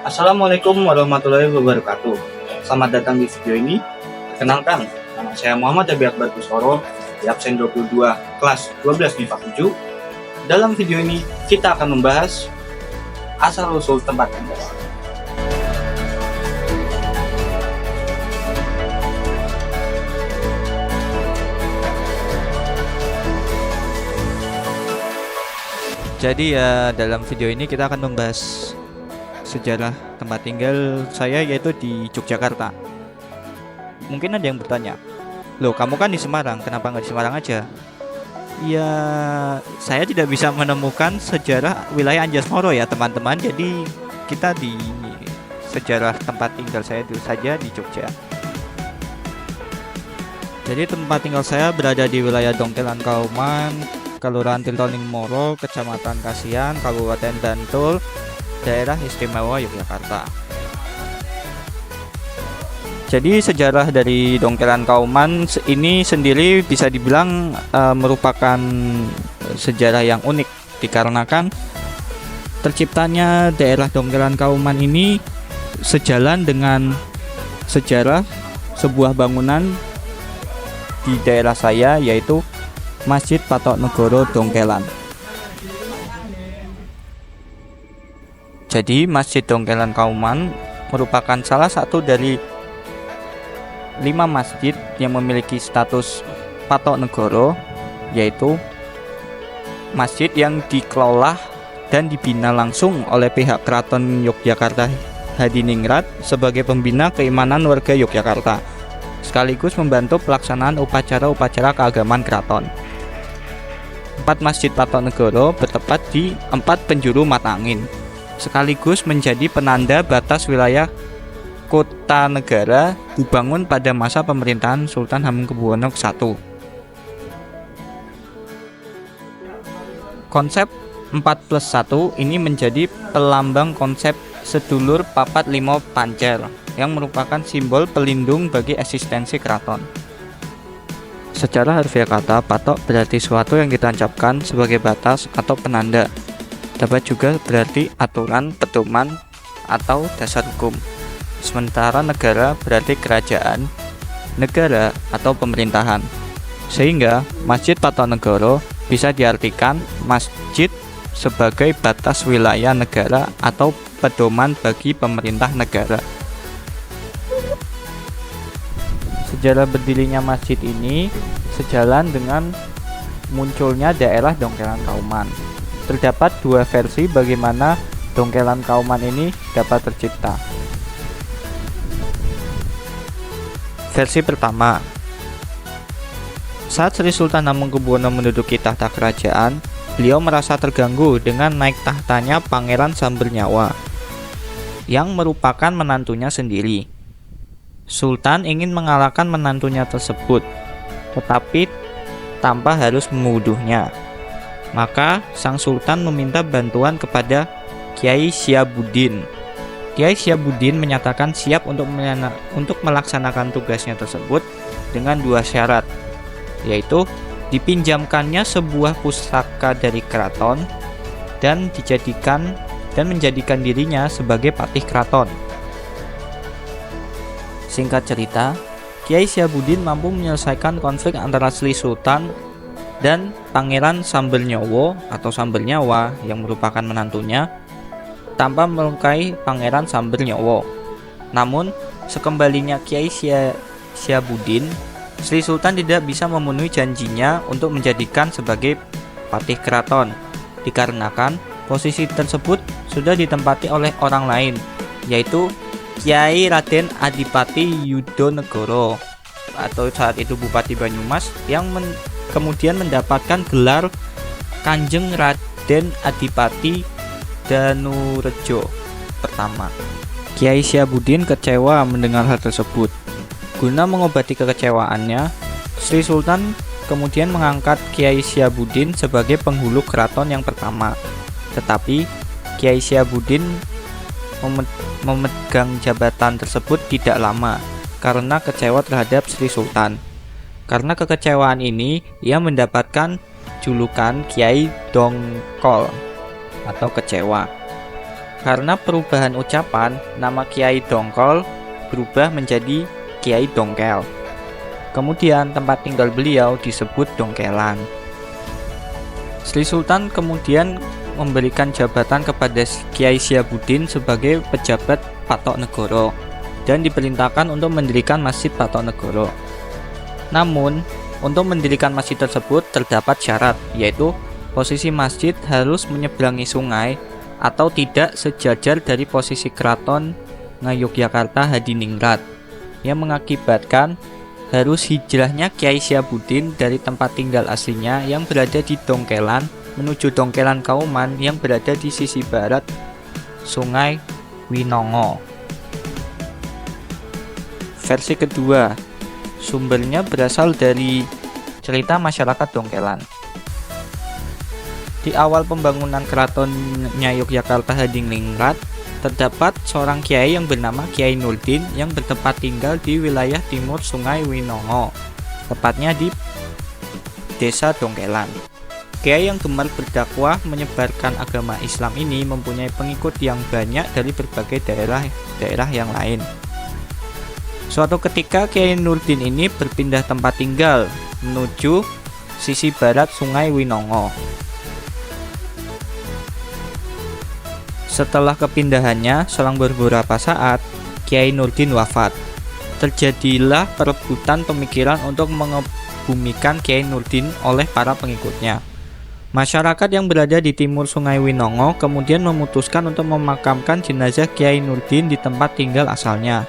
Assalamualaikum warahmatullahi wabarakatuh. Selamat datang di video ini. Perkenalkan, nama saya Muhammad Abi Akbar Kusoro, di absen 22 kelas 12 MIPA 7. Dalam video ini kita akan membahas asal-usul tempat tinggal. Jadi ya dalam video ini kita akan membahas sejarah tempat tinggal saya, yaitu di Yogyakarta. Mungkin ada yang bertanya, loh kamu kan di Semarang, kenapa nggak di Semarang aja? Ya saya tidak bisa menemukan sejarah wilayah Anjasmoro ya teman-teman. Jadi kita di sejarah tempat tinggal saya itu saja di Jogja. Jadi tempat tinggal saya berada di wilayah Dongkelan Kauman, Kelurahan Tirtoning Moro, Kecamatan Kasihan, Kabupaten Bantul, Daerah Istimewa Yogyakarta. Jadi sejarah dari Dongkelan Kauman ini sendiri bisa dibilang merupakan sejarah yang unik, dikarenakan terciptanya daerah Dongkelan Kauman ini sejalan dengan sejarah sebuah bangunan di daerah saya, yaitu Masjid Patok Negoro Dongkelan. Jadi Masjid Dongkelan Kauman merupakan salah satu dari 5 masjid yang memiliki status Patok Negoro, yaitu masjid yang dikelola dan dibina langsung oleh pihak Keraton Yogyakarta Hadiningrat sebagai pembina keimanan warga Yogyakarta, sekaligus membantu pelaksanaan upacara-upacara keagamaan keraton. 4 Masjid Patok Negoro bertempat di 4 penjuru mata angin, sekaligus menjadi penanda batas wilayah kota negara, dibangun pada masa pemerintahan Sultan Hamengkubuwono I. Konsep 4+1 ini menjadi pelambang konsep sedulur papat limo pancer, yang merupakan simbol pelindung bagi eksistensi keraton. Secara harfiah kata, patok berarti suatu yang ditancapkan sebagai batas atau penanda. Dapat juga berarti aturan, pedoman, atau dasar hukum. Sementara negara berarti kerajaan, negara, atau pemerintahan. Sehingga Masjid Patok Negoro bisa diartikan masjid sebagai batas wilayah negara atau pedoman bagi pemerintah negara. Sejarah berdirinya masjid ini sejalan dengan munculnya daerah Dongkelan Kauman. Terdapat 2 versi bagaimana Dongkelan Kauman ini dapat tercipta. Versi pertama, saat Sri Sultan Hamengkubuwono menduduki tahta kerajaan, beliau merasa terganggu dengan naik tahtanya Pangeran Sambernyawa, yang merupakan menantunya sendiri. Sultan ingin mengalahkan menantunya tersebut, tetapi tanpa harus membunuhnya. Maka sang sultan meminta bantuan kepada Kiai Syiabuddin. Kiai Syiabuddin menyatakan siap untuk melaksanakan tugasnya tersebut dengan 2 syarat, yaitu dipinjamkannya sebuah pusaka dari keraton dan menjadikan dirinya sebagai patih keraton. Singkat cerita, Kiai Syiabuddin mampu menyelesaikan konflik antara Sri Sultan dan Pangeran Sambernyawa atau Sambernyawa yang merupakan menantunya tanpa melukai Pangeran Sambernyawa. Namun, sekembalinya Kiai Syiabuddin, Sri Sultan tidak bisa memenuhi janjinya untuk menjadikan sebagai patih keraton, dikarenakan posisi tersebut sudah ditempati oleh orang lain, yaitu Kiai Raden Adipati Yudonegoro atau saat itu Bupati Banyumas, yang kemudian mendapatkan gelar Kanjeng Raden Adipati Danurejo pertama. Kiai Syiabuddin kecewa mendengar hal tersebut. Guna mengobati kekecewaannya, Sri Sultan kemudian mengangkat Kiai Syiabuddin sebagai penghulu keraton yang pertama. Tetapi Kiai Syiabuddin memegang jabatan tersebut tidak lama karena kecewa terhadap Sri Sultan. Karena kekecewaan ini, ia mendapatkan julukan Kiai Dongkol atau kecewa. Karena perubahan ucapan, nama Kiai Dongkol berubah menjadi Kiai Dongkel. Kemudian tempat tinggal beliau disebut Dongkelan. Sri Sultan kemudian memberikan jabatan kepada Kiai Syiabuddin sebagai pejabat Patok Negoro dan diperintahkan untuk mendirikan Masjid Patok Negoro. Namun, untuk mendirikan masjid tersebut terdapat syarat, yaitu posisi masjid harus menyeberangi sungai atau tidak sejajar dari posisi keraton Ngayogyakarta Hadiningrat, yang mengakibatkan harus hijrahnya Kiai Syiabuddin dari tempat tinggal aslinya yang berada di Dongkelan menuju Dongkelan Kauman yang berada di sisi barat Sungai Winongo. Versi kedua, sumbernya berasal dari cerita masyarakat Dongkelan. Di awal pembangunan keraton Ngayogyakarta Hadiningrat, terdapat seorang kiai yang bernama Kiai Nurdin yang bertempat tinggal di wilayah timur Sungai Winongo, tepatnya di Desa Dongkelan. Kiai yang gemar berdakwah menyebarkan agama Islam ini mempunyai pengikut yang banyak dari berbagai daerah yang lain. Suatu ketika Kiai Nurdin ini berpindah tempat tinggal menuju sisi barat Sungai Winongo. Setelah kepindahannya, selang beberapa saat, Kiai Nurdin wafat. Terjadilah perebutan pemikiran untuk mengebumikan Kiai Nurdin oleh para pengikutnya. Masyarakat yang berada di timur Sungai Winongo kemudian memutuskan untuk memakamkan jenazah Kiai Nurdin di tempat tinggal asalnya.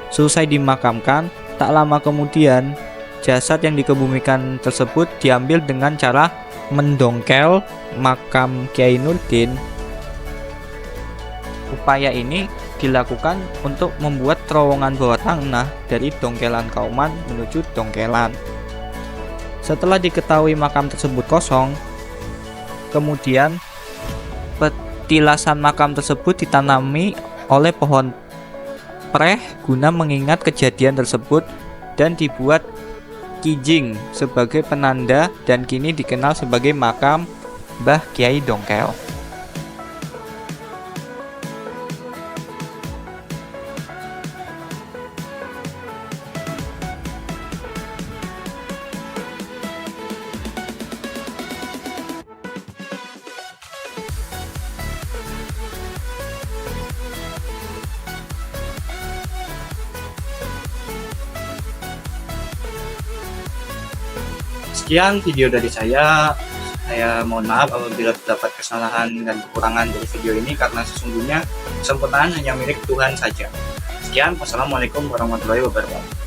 Selesai dimakamkan, tak lama kemudian, jasad yang dikebumikan tersebut diambil dengan cara mendongkel makam Kiai Nurdin. Upaya ini dilakukan untuk membuat terowongan bawah tanah dari Dongkelan Kauman menuju Dongkelan. Setelah diketahui makam tersebut kosong, kemudian petilasan makam tersebut ditanami oleh pohon preh guna mengingat kejadian tersebut dan dibuat kijing sebagai penanda dan kini dikenal sebagai makam Mbah Kiai Dongkel. Sekian video dari saya. Saya mohon maaf apabila terdapat kesalahan dan kekurangan dari video ini karena sesungguhnya kesempurnaan hanya milik Tuhan saja. Sekian, wassalamualaikum warahmatullahi wabarakatuh.